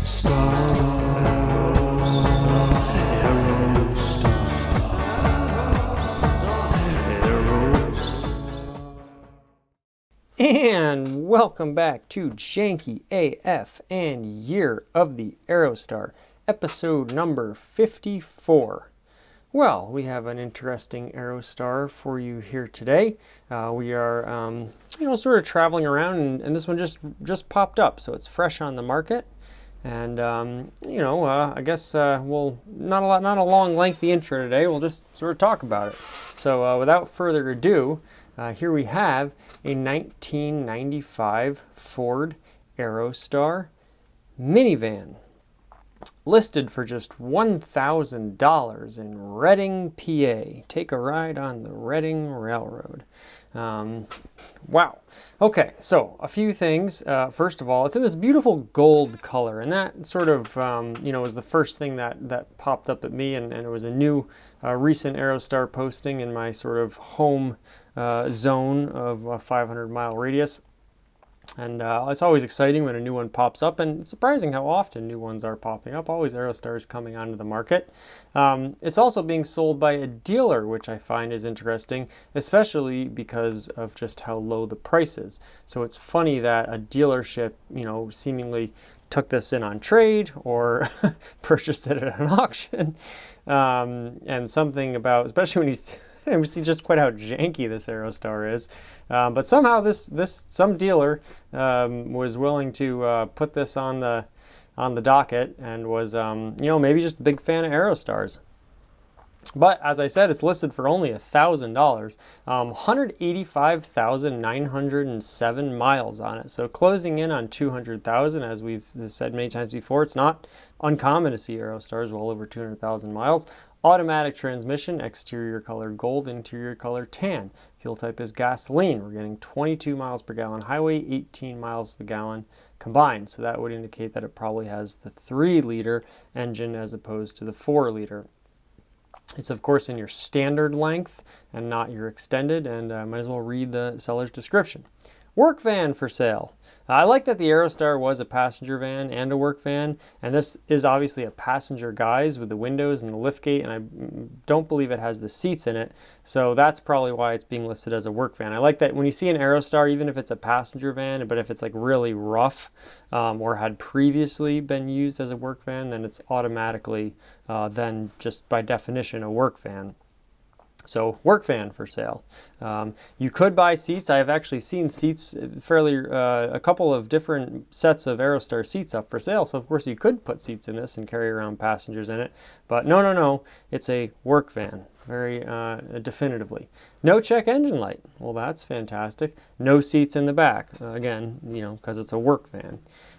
And welcome back to Janky AF and Year of the Aerostar, episode number 54. Well, we have an interesting Aerostar for you here today. We are, sort of traveling around, and this one just popped up, so it's fresh on the market. And I guess we'll not a long, lengthy intro today. We'll just sort of talk about it. So without further ado, here we have a 1995 Ford Aerostar minivan, listed for just $1,000 in Reading, PA. Take a ride on the Reading Railroad. Wow. Okay, so a few things. First of all, it's in this beautiful gold color, and that sort of, was the first thing that popped up at me, and it was a new recent Aerostar posting in my sort of home zone of a 500-mile radius. And it's always exciting when a new one pops up, and it's surprising how often new ones are popping up. Always Aerostars coming onto the market. It's also being sold by a dealer, which I find is interesting, especially because of just how low the price is. So it's funny that a dealership, seemingly took this in on trade or purchased it at an auction. And something about, especially when we see just quite how janky this Aerostar is. But somehow some dealer was willing to put this on the docket and was maybe just a big fan of Aerostars. But as I said, it's listed for only $1,000, 185,907 miles on it. So closing in on 200,000, as we've said many times before. It's not uncommon to see Aerostars well over 200,000 miles. Automatic transmission, exterior color gold, interior color tan. Fuel type is gasoline. We're getting 22 miles per gallon highway, 18 miles per gallon combined. So that would indicate that it probably has the 3-liter engine as opposed to the 4-liter. It's of course in your standard length and not your extended, and might as well read the seller's description. Work van for sale. I like that the Aerostar was a passenger van and a work van, and this is obviously a passenger guise with the windows and the liftgate, and I don't believe it has the seats in it, so that's probably why it's being listed as a work van. I like that when you see an Aerostar, even if it's a passenger van, but if it's like really rough or had previously been used as a work van, then it's automatically then just by definition a work van. So work van for sale. You could buy seats. I have actually seen seats, a couple of different sets of Aerostar seats up for sale. So of course you could put seats in this and carry around passengers in it. But no, it's a work van, very definitively. No check engine light. Well, that's fantastic. No seats in the back. Again, because it's a work van.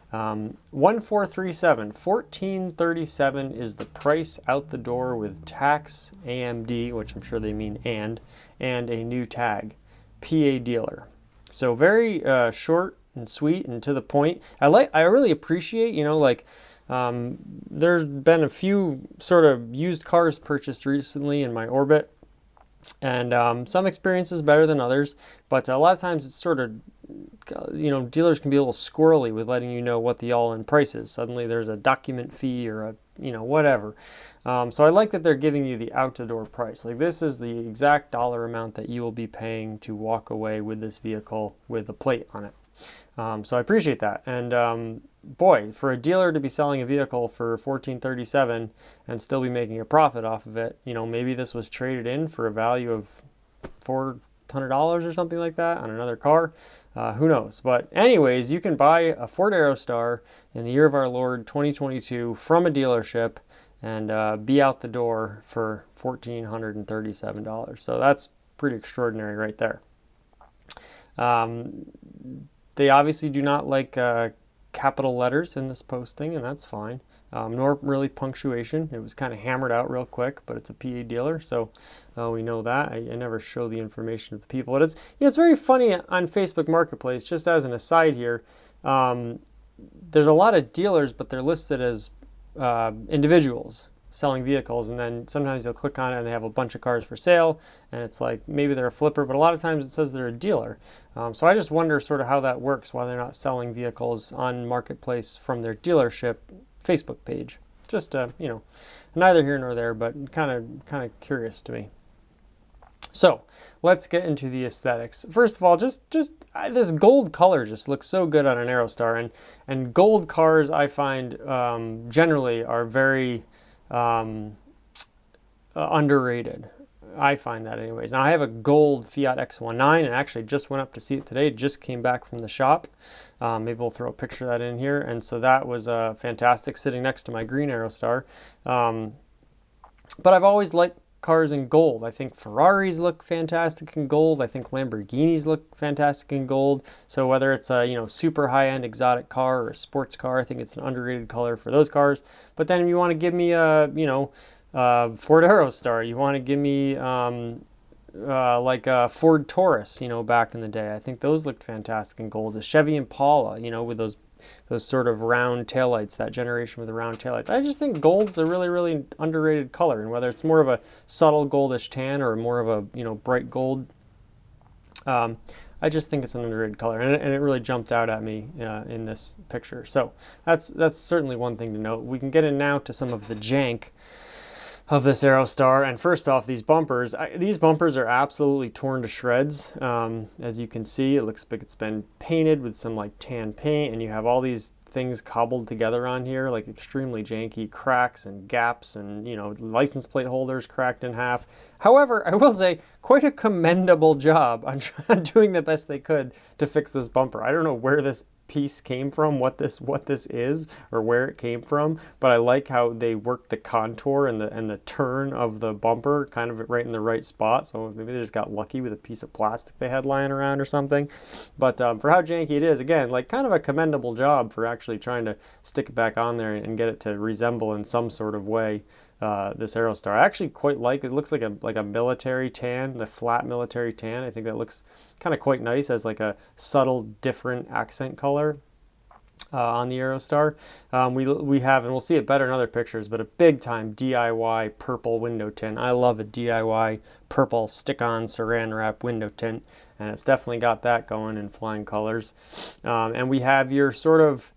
1437 is the price out the door with tax, AMD, which I'm sure they mean and a new tag, PA dealer. So very short and sweet and to the point. I really appreciate, there's been a few sort of used cars purchased recently in my orbit, and some experiences better than others, but a lot of times it's sort of dealers can be a little squirrely with letting you know what the all-in price is. Suddenly there's a document fee or whatever. So I like that they're giving you the out-the-door price. Like, this is the exact dollar amount that you will be paying to walk away with this vehicle with a plate on it. So I appreciate that. And boy, for a dealer to be selling a vehicle for $1,437 and still be making a profit off of it, maybe this was traded in for a value of $400 or something like that on another car. Who knows? But anyways, you can buy a Ford Aerostar in the year of our Lord 2022 from a dealership and be out the door for $1,437. So that's pretty extraordinary right there. They obviously do not like capital letters in this posting, and that's fine. Nor really punctuation. It was kind of hammered out real quick, but it's a PA dealer, so we know that. I never show the information of the people, but it's very funny on Facebook Marketplace. Just as an aside here, there's a lot of dealers, but they're listed as individuals selling vehicles, and then sometimes you'll click on it and they have a bunch of cars for sale, and it's like maybe they're a flipper, but a lot of times it says they're a dealer. So I just wonder sort of how that works, why they're not selling vehicles on Marketplace from their dealership Facebook page. Just you know, neither here nor there, but kind of curious to me. So let's get into the aesthetics. First of all, just this gold color just looks so good on an Aerostar, and gold cars I find generally are very underrated. I find that anyways. Now I have a gold Fiat X19 and actually just went up to see it today. It just came back from the shop. Maybe we'll throw a picture of that in here. And so that was fantastic, sitting next to my green Aerostar. But I've always liked cars in gold. I think Ferraris look fantastic in gold. I think Lamborghinis look fantastic in gold. So whether it's a, you know, super high-end exotic car or a sports car, I think it's an underrated color for those cars. But then if you want to give me a, you know, Ford Aerostar, you want to give me like a Ford Taurus, you know, back in the day. I think those looked fantastic in gold. A Chevy Impala, you know, with those sort of round taillights, that generation with the round taillights. I just think gold's a really, really underrated color, and whether it's more of a subtle goldish tan or more of a, you know, bright gold, I just think it's an underrated color, and it really jumped out at me in this picture. So that's certainly one thing to note. We can get in now to some of the jank of this Aerostar. And first off, these bumpers are absolutely torn to shreds. As you can see, it looks like it's been painted with some like tan paint, and you have all these things cobbled together on here, like extremely janky cracks and gaps, and, you know, license plate holders cracked in half. However, I will say, quite a commendable job on doing the best they could to fix this bumper. I don't know where this piece came from, what this is, or where it came from, but I like how they worked the contour and the turn of the bumper kind of right in the right spot. So maybe they just got lucky with a piece of plastic they had lying around or something. But for how janky it is, again, like kind of a commendable job for actually trying to stick it back on there and get it to resemble in some sort of way this Aerostar. I actually quite like it. It looks like a military tan, the flat military tan. I think that looks kind of quite nice as like a subtle different accent color on the Aerostar. We have, and we'll see it better in other pictures, but a big time DIY purple window tint. I love a DIY purple stick-on saran wrap window tint, and it's definitely got that going in flying colors. And we have your sort of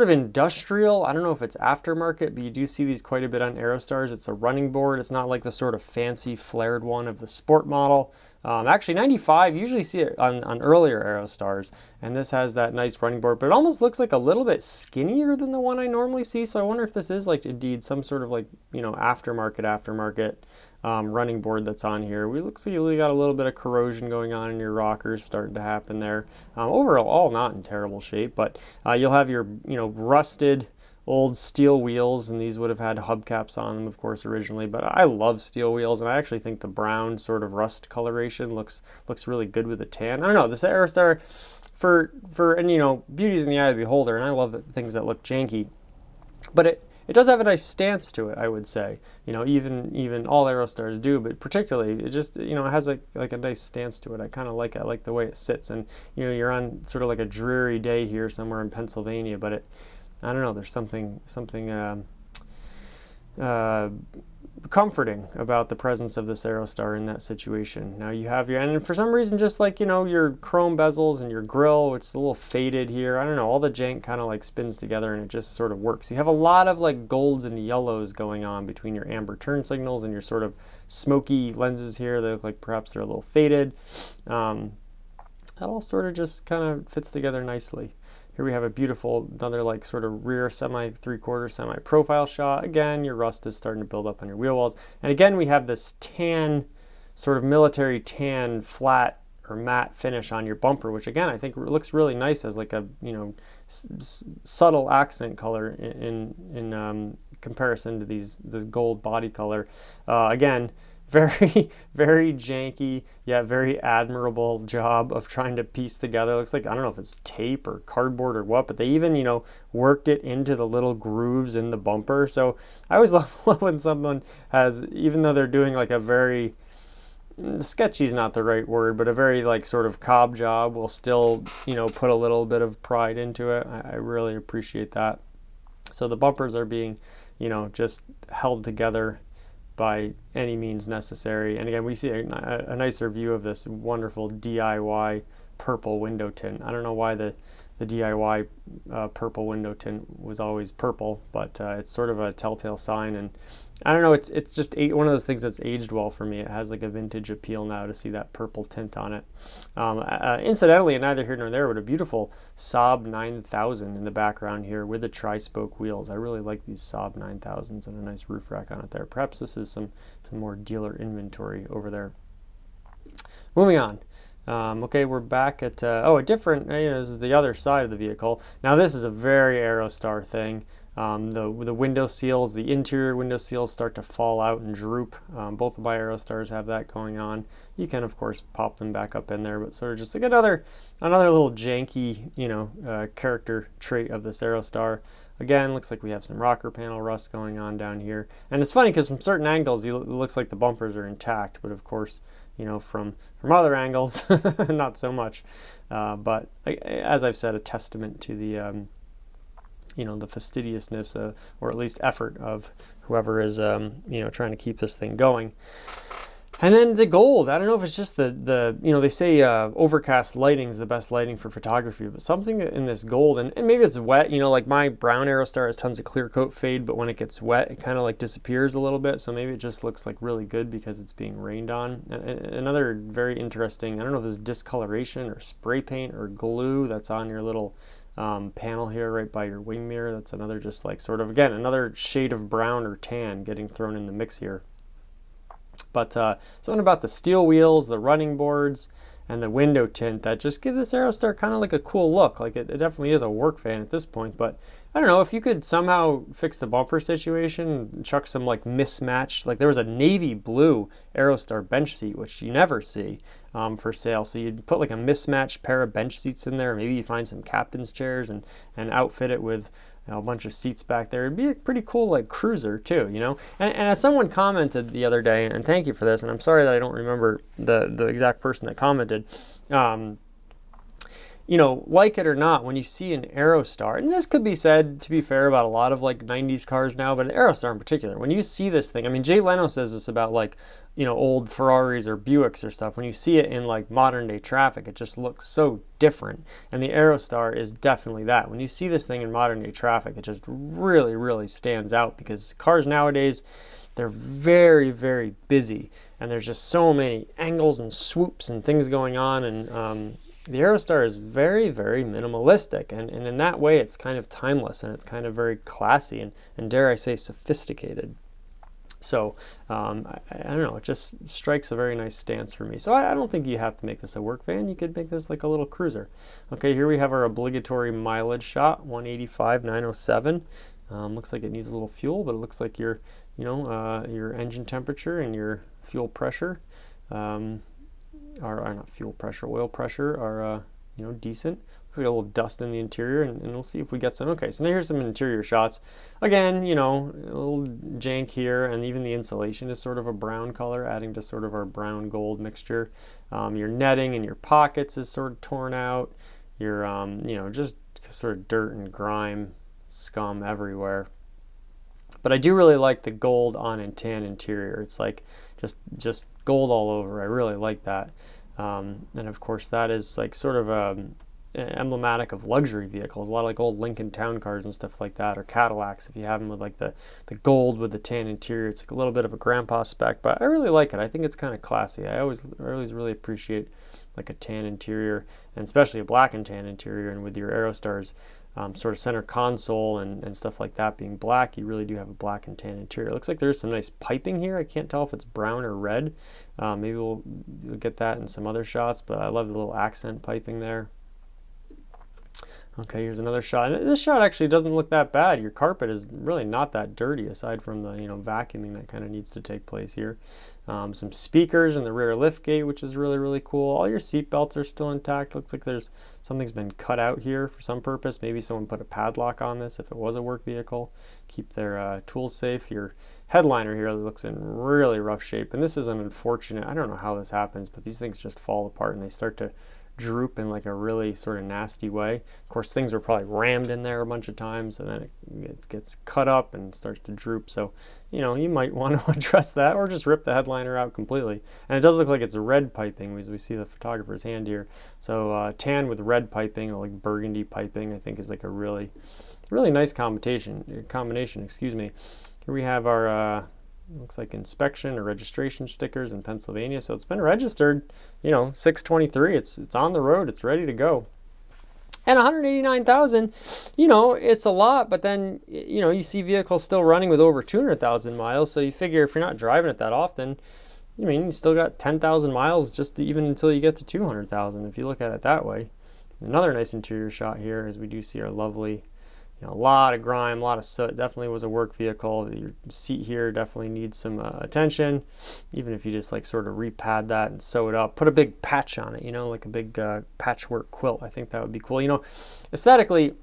industrial, I don't know if it's aftermarket, but you do see these quite a bit on Aerostars. It's a running board. It's not like the sort of fancy flared one of the sport model. Actually, 95, you usually see it on earlier Aerostars, and this has that nice running board, but it almost looks like a little bit skinnier than the one I normally see, so I wonder if this is like indeed some sort of like, you know, aftermarket running board that's on here. We looks like you really got a little bit of corrosion going on in your rockers starting to happen there. Overall, not in terrible shape, but you'll have your, you know, rusted old steel wheels, and these would have had hubcaps on them, of course, originally, but I love steel wheels, and I actually think the brown sort of rust coloration looks really good with the tan. I don't know, this Aerostar, and you know, beauty's in the eye of the beholder, and I love the things that look janky, but it does have a nice stance to it, I would say. You know, even all Aerostars do, but particularly it just, you know, it has like a nice stance to it. I kind of like it. I like the way it sits, and you know, you're on sort of like a dreary day here somewhere in Pennsylvania, but I don't know, there's something comforting about the presence of this Aerostar in that situation. Now you have and for some reason, just like, you know, your chrome bezels and your grille, which is a little faded here, I don't know, all the jank kind of like spins together and it just sort of works. You have a lot of like golds and yellows going on between your amber turn signals and your sort of smoky lenses here. They look like perhaps they're a little faded. That all sort of just kind of fits together nicely. Here we have a beautiful, another like sort of rear semi-3/4 semi-profile shot. Again, your rust is starting to build up on your wheel wells. And again, we have this tan, sort of military tan, flat or matte finish on your bumper, which again, I think looks really nice as like a, you know, subtle accent color in comparison to this gold body color. Again, very, very janky, yet very admirable job of trying to piece together. It looks like, I don't know if it's tape or cardboard or what, but they even, you know, worked it into the little grooves in the bumper. So I always love when someone has, even though they're doing like a very, sketchy is not the right word, but a very like sort of cob job, will still, you know, put a little bit of pride into it. I really appreciate that. So the bumpers are being, you know, just held together by any means necessary. And again, we see a nicer view of this wonderful DIY purple window tint. I don't know why the the DIY purple window tint was always purple, but it's sort of a telltale sign. And I don't know, it's just one of those things that's aged well for me. It has like a vintage appeal now to see that purple tint on it. Incidentally, and neither here nor there, but a beautiful Saab 9000 in the background here with the tri-spoke wheels. I really like these Saab 9000s and a nice roof rack on it there. Perhaps this is some more dealer inventory over there. Moving on. Okay, we're back at, a different, this is the other side of the vehicle. Now this is a very Aerostar thing. The window seals, the interior window seals start to fall out and droop. Both of my Aerostars have that going on. You can, of course, pop them back up in there, but sort of just like another little janky, character trait of this Aerostar. Again, looks like we have some rocker panel rust going on down here. And it's funny because from certain angles, it looks like the bumpers are intact, but of course, from other angles, not so much. But as I've said, a testament to the, the fastidiousness or at least effort of whoever is, trying to keep this thing going. And then the gold, I don't know if it's just they say overcast lighting is the best lighting for photography, but something in this gold, and maybe it's wet, like my brown Aerostar has tons of clear coat fade, but when it gets wet, it kind of like disappears a little bit, so maybe it just looks like really good because it's being rained on. Another very interesting, I don't know if it's discoloration or spray paint or glue that's on your little panel here right by your wing mirror. That's another just like sort of, again, another shade of brown or tan getting thrown in the mix here. But something about the steel wheels, the running boards, and the window tint that just give this Aerostar kind of like a cool look. Like it definitely is a work van at this point, but I don't know, if you could somehow fix the bumper situation, chuck some like mismatched, like there was a navy blue Aerostar bench seat, which you never see for sale. So you'd put like a mismatched pair of bench seats in there. Maybe you find some captain's chairs and outfit it with a bunch of seats back there. It'd be a pretty cool like cruiser too, And as someone commented the other day, and thank you for this, and I'm sorry that I don't remember the exact person that commented, like it or not, when you see an Aerostar, and this could be said, to be fair, about a lot of like 90s cars now, but an Aerostar in particular, when you see this thing, I mean, Jay Leno says this about like, old Ferraris or Buicks or stuff. When you see it in like modern day traffic, it just looks so different. And the Aerostar is definitely that. When you see this thing in modern day traffic, it just really, really stands out because cars nowadays, they're very, very busy. And there's just so many angles and swoops and things going on. And the Aerostar is very, very minimalistic. And in that way, it's kind of timeless and it's kind of very classy and dare I say, sophisticated. So, I don't know, it just strikes a very nice stance for me. So I don't think you have to make this a work van. You could make this like a little cruiser. Okay, here we have our obligatory mileage shot, 185,907. Looks like it needs a little fuel, but it looks like your engine temperature and your fuel pressure, are not fuel pressure, oil pressure are, decent. Looks like a little dust in the interior, and we'll see if we get some. Okay, so now here's some interior shots. Again, a little jank here, and even the insulation is sort of a brown color, adding to sort of our brown gold mixture. Your netting in your pockets is sort of torn out. Your, just sort of dirt and grime, scum everywhere. But I do really like the gold on and tan interior. It's like just gold all over. I really like that. And of course, that is like sort of emblematic of luxury vehicles. A lot of like old Lincoln Town Cars and stuff like that, or Cadillacs if you have them with like the gold with the tan interior. It's like a little bit of a grandpa spec, but I really like it. I think it's kind of classy. I always really appreciate like a tan interior, and especially a black and tan interior, and with your Aerostars sort of center console and stuff like that being black, you really do have a black and tan interior. It looks like there's some nice piping here. I can't tell if it's brown or red. Maybe we'll get that in some other shots, but I love the little accent piping there. Okay, here's another shot. And this shot actually doesn't look that bad. Your carpet is really not that dirty, aside from the vacuuming that kind of needs to take place here. Some speakers in the rear liftgate, which is really, really cool. All your seat belts are still intact. Looks like something's been cut out here for some purpose. Maybe someone put a padlock on this if it was a work vehicle. Keep their tools safe. Your headliner here looks in really rough shape. And this is an unfortunate, I don't know how this happens, but these things just fall apart and they start to droop in like a really sort of nasty way. Of course, things were probably rammed in there a bunch of times, and then it gets cut up and starts to droop. So, you know, you might want to address that, or just rip the headliner out completely. And it does look like it's red piping, as we see the photographer's hand here. So tan with red piping, or like burgundy piping, I think is like a really nice combination. Excuse me. Here we have our looks like inspection or registration stickers in Pennsylvania. So it's been registered, you know, 6/23. It's on the road. It's ready to go. And 189,000, you know, it's a lot, but then, you know, you see vehicles still running with over 200,000 miles. So you figure if you're not driving it that often, I mean, you still got 10,000 miles just even until you get to 200,000, if you look at it that way. Another nice interior shot here, as we do see our lovely, you know, a lot of grime, a lot of soot. Definitely was a work vehicle. Your seat here definitely needs some attention. Even if you just like sort of repad that and sew it up, put a big patch on it, you know, like a big patchwork quilt. I think that would be cool. You know, aesthetically,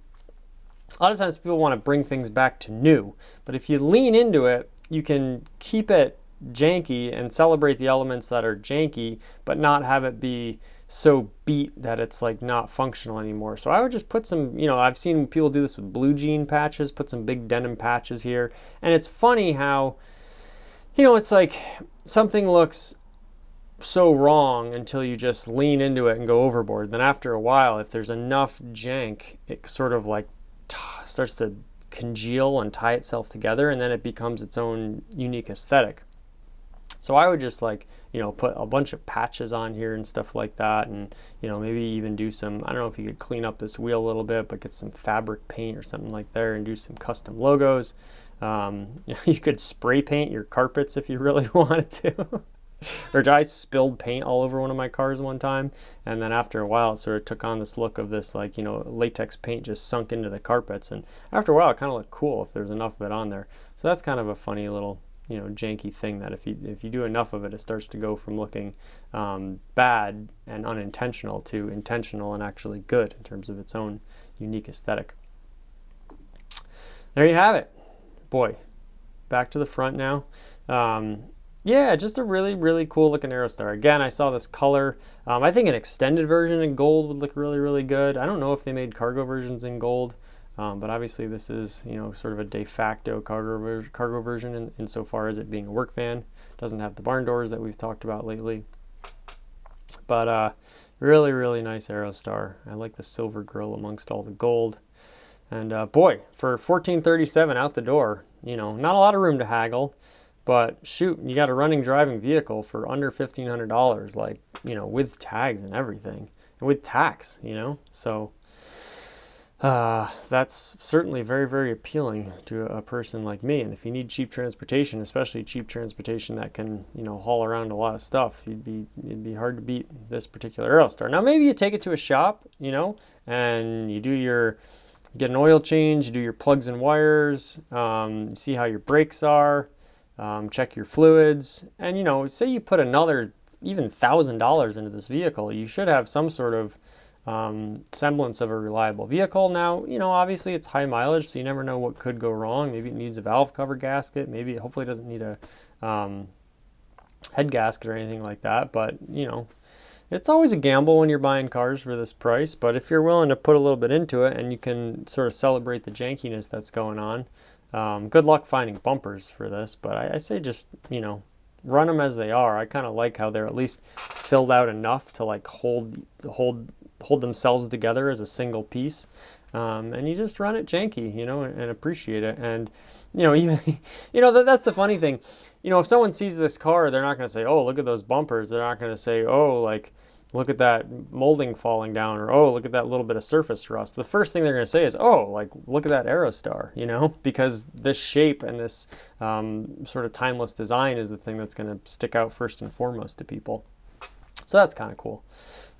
a lot of times people want to bring things back to new, but if you lean into it, you can keep it janky and celebrate the elements that are janky, but not have it be so beat that it's like not functional anymore. So I would just put some, you know, I've seen people do this with blue jean patches, put some big denim patches here. And it's funny how, you know, it's like something looks so wrong until you just lean into it and go overboard. Then after a while, if there's enough jank, it sort of like starts to congeal and tie itself together, and then it becomes its own unique aesthetic. So I would just like, you know, put a bunch of patches on here and stuff like that, and, you know, maybe even do some, I don't know if you could clean up this wheel a little bit, but get some fabric paint or something like there and do some custom logos. You could spray paint your carpets if you really wanted to. Or I spilled paint all over one of my cars one time, and then after a while it sort of took on this look of this, like, you know, latex paint just sunk into the carpets, and after a while it kind of looked cool if there's enough of it on there. So that's kind of a funny little, you know, janky thing that if you do enough of it, it starts to go from looking bad and unintentional to intentional and actually good in terms of its own unique aesthetic. There you have it. Boy, back to the front now. Yeah, just a really cool looking Aerostar. Again, I saw this color. I think an extended version in gold would look really good. I don't know if they made cargo versions in gold. But obviously this is, you know, sort of a de facto cargo version insofar as it being a work van. Doesn't have the barn doors that we've talked about lately. But really nice Aerostar. I like the silver grille amongst all the gold. And boy, for $1,437 out the door, you know, not a lot of room to haggle. But shoot, you got a running driving vehicle for under $1,500, like, you know, with tags and everything. And with tax, you know, so... that's certainly very appealing to a person like me. And if you need cheap transportation, especially cheap transportation that can, you know, haul around a lot of stuff, it'd be hard to beat this particular Aerostar. Now maybe you take it to a shop, you know, and you get an oil change, you do your plugs and wires, see how your brakes are, check your fluids, and, you know, say you put another even $1,000 into this vehicle, you should have some sort of semblance of a reliable vehicle. Now, you know, obviously it's high mileage, so you never know what could go wrong. Maybe it needs a valve cover gasket. Maybe it hopefully doesn't need a head gasket or anything like that. But, you know, it's always a gamble when you're buying cars for this price. But if you're willing to put a little bit into it and you can sort of celebrate the jankiness that's going on, good luck finding bumpers for this. But I say just, you know, run them as they are. I kind of like how they're at least filled out enough to like hold themselves together as a single piece, and you just run it janky, you know, and appreciate it. And, you know, even, you know, that's the funny thing. You know, if someone sees this car, they're not going to say, oh, look at those bumpers. They're not going to say, oh, like, look at that molding falling down, or, oh, look at that little bit of surface rust. The first thing they're going to say is, oh, like, look at that Aerostar, you know, because this shape and this sort of timeless design is the thing that's going to stick out first and foremost to people. So that's kind of cool.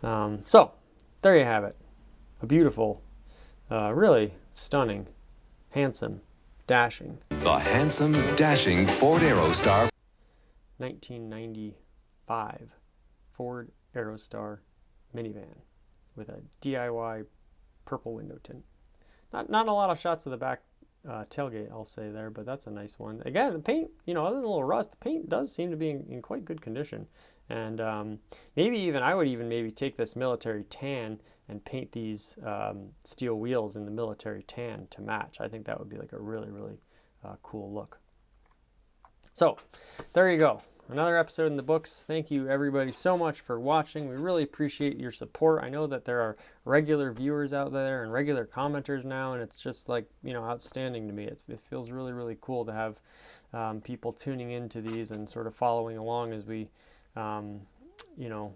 So there you have it. A beautiful, really stunning, handsome, dashing. The handsome, dashing Ford Aerostar. 1995 Ford Aerostar minivan with a DIY purple window tint. Not a lot of shots of the back tailgate, I'll say there, but that's a nice one. Again, the paint, you know, other than a little rust, the paint does seem to be in quite good condition. And maybe even I would even maybe take this military tan and paint these steel wheels in the military tan to match. I think that would be like a really, really cool look. So there you go. Another episode in the books. Thank you everybody so much for watching. We really appreciate your support. I know that there are regular viewers out there and regular commenters now, and it's just like, you know, outstanding to me. It feels really, really cool to have people tuning into these and sort of following along as we, you know,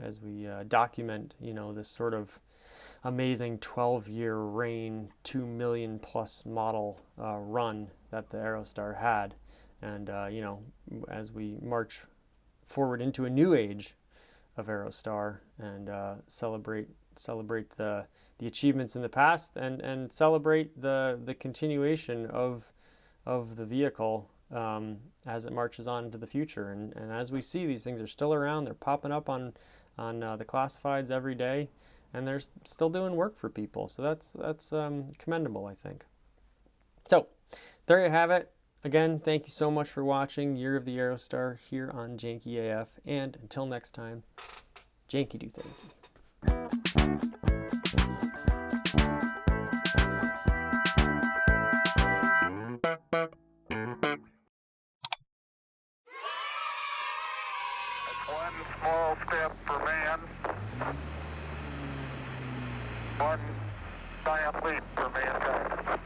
as we document, you know, this sort of amazing 12-year reign, 2 million plus model run that the Aerostar had. And, you know, as we march forward into a new age of Aerostar and celebrate the achievements in the past and celebrate the continuation of the vehicle as it marches on into the future. And as we see, these things are still around. They're popping up on the classifieds every day, and they're still doing work for people. So that's commendable, I think. So there you have it. Again, thank you so much for watching Year of the Aerostar here on Janky AF. And until next time, Janky do Thanky. One small step for man, one giant leap for mankind.